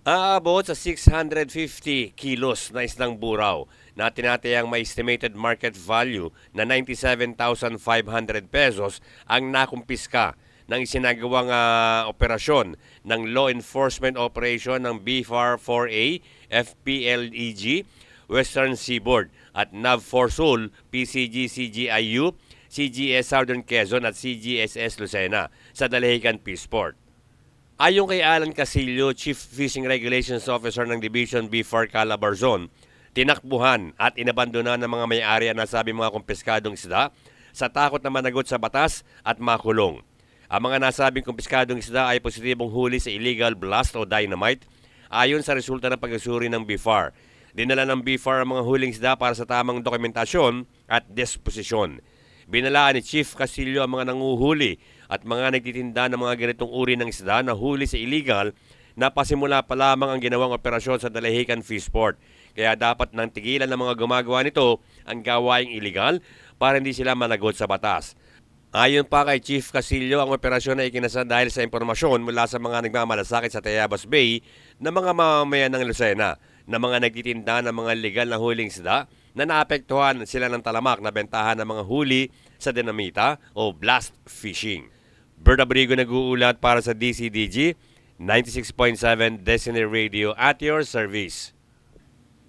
Aabot sa 650 kilos na isdang buraw na tinatayang may estimated market value na 97,500 pesos ang nakumpiska ng isinagawang operasyon ng Law Enforcement Operation ng BFAR 4A, FPLEG, Western Seaboard at NAV4 Sul, PCG, CGIU, CGS Southern Quezon at CGSS Lucena sa Dalahican Peaceport. Ayon kay Alan Casillo, Chief Fishing Regulations Officer ng Division B4 Calabarzon, tinakbuhan at inabandonan ng mga may-ari ang nasabing mga kumpiskadong isda sa takot na managot sa batas at makulong. Ang mga nasabing kumpiskadong isda ay positibong huli sa illegal blast o dynamite ayon sa resulta ng pag-usuri ng BFAR. Dinala ng BFAR ang mga huling isda para sa tamang dokumentasyon at disposisyon. Binalaan ni Chief Casillo ang mga nanguhuli at mga nagtitinda ng mga ganitong uri ng isda na huli sa illegal na pasimula pa lamang ang ginawang operasyon sa Dalahican Fishport. Kaya dapat nang tigilan ng mga gumagawa nito ang gawaing illegal para hindi sila managot sa batas. Ayon pa kay Chief Casillo, ang operasyon ay ikinasa dahil sa impormasyon mula sa mga nagmamalasakit sa Tayabas Bay na mga mamamayan ng Lucena na mga nagtitinda ng mga legal na huling isda na naapektuhan sila ng talamak na bentahan ng mga huli sa dinamita o blast fishing. Bert Abrigo nag-uulat para sa DCDG 96.7 Destiny Radio at your service.